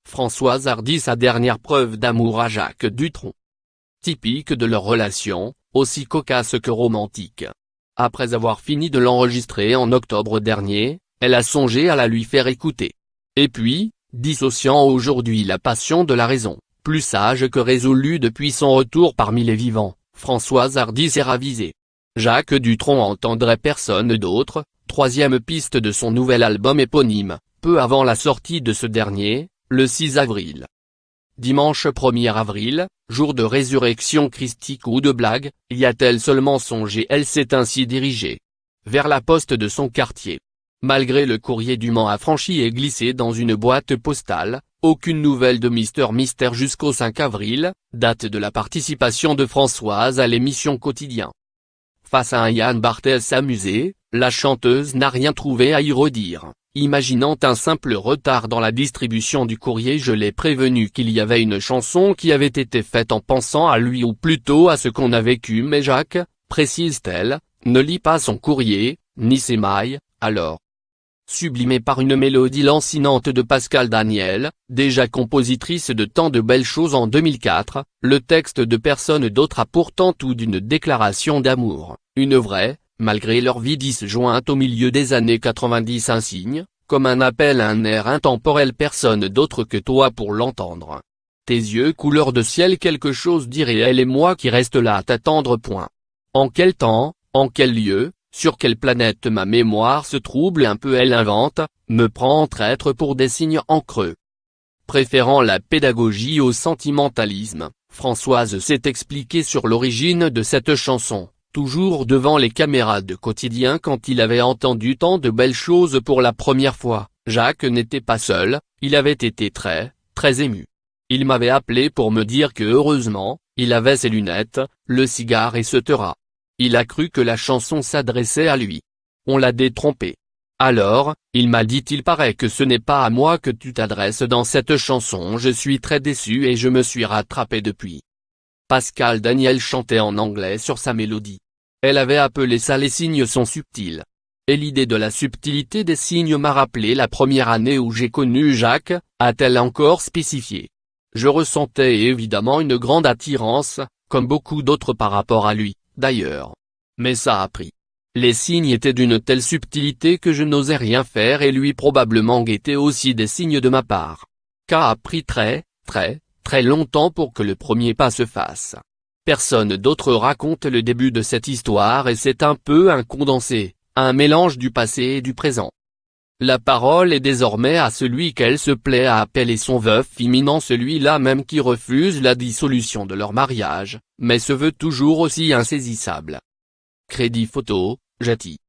Françoise Hardy dit sa dernière preuve d'amour à Jacques Dutronc. Typique de leur relation, aussi cocasse que romantique. Après avoir fini de l'enregistrer en octobre dernier, elle a songé à la lui faire écouter. Et puis, dissociant aujourd'hui la passion de la raison, plus sage que résolue depuis son retour parmi les vivants, Françoise Hardy s'est ravisée. Jacques Dutronc entendrait personne d'autre, troisième piste de son nouvel album éponyme, peu avant la sortie de ce dernier, le 6 avril. Dimanche 1er avril, jour de résurrection christique ou de blague, y a-t-elle seulement songé? Elle s'est ainsi dirigée vers la poste de son quartier. Malgré le courrier du Mans affranchi et glissé dans une boîte postale, aucune nouvelle de Mister Mystère jusqu'au 5 avril, date de la participation de Françoise à l'émission Quotidien. Face à un Yann Barthès amusé, la chanteuse n'a rien trouvé à y redire. Imaginant un simple retard dans la distribution du courrier, je l'ai prévenu qu'il y avait une chanson qui avait été faite en pensant à lui ou plutôt à ce qu'on a vécu, mais Jacques, précise-t-elle, ne lit pas son courrier, ni ses mails, alors. Sublimé par une mélodie lancinante de Pascal Daniel, déjà compositrice de tant de belles choses en 2004, le texte de Personne d'autre a pourtant tout d'une déclaration d'amour, une vraie, malgré leur vie disjointe au milieu des années 90, un signe, comme un appel à un air intemporel, personne d'autre que toi pour l'entendre. Tes yeux couleur de ciel, quelque chose d'irréel et moi qui reste là à t'attendre. En quel temps, en quel lieu, sur quelle planète ma mémoire se trouble un peu, elle invente, me prend en traître pour des signes en creux. Préférant la pédagogie au sentimentalisme, Françoise s'est expliquée sur l'origine de cette chanson, toujours devant les caméras de Quotidien. Quand il avait entendu tant de belles choses pour la première fois, Jacques n'était pas seul, il avait été très ému. Il m'avait appelé pour me dire que heureusement, il avait ses lunettes, le cigare et se taira. Il a cru que la chanson s'adressait à lui. On l'a détrompé. Alors, il m'a dit: il paraît que ce n'est pas à moi que tu t'adresses dans cette chanson. Je suis très déçu et je me suis rattrapé depuis. Pascal Daniel chantait en anglais sur sa mélodie. Elle avait appelé ça les signes sont subtils. Et l'idée de la subtilité des signes m'a rappelé la première année où j'ai connu Jacques, a-t-elle encore spécifié. Je ressentais évidemment une grande attirance, comme beaucoup d'autres par rapport à lui, d'ailleurs. Mais ça a pris. Les signes étaient d'une telle subtilité que je n'osais rien faire et lui probablement guettait aussi des signes de ma part. Qu'a pris très longtemps pour que le premier pas se fasse. Personne d'autre raconte le début de cette histoire et c'est un peu un condensé, un mélange du passé et du présent. La parole est désormais à celui qu'elle se plaît à appeler son veuf imminent, celui-là même qui refuse la dissolution de leur mariage, mais se veut toujours aussi insaisissable. Crédit photo, Jetty.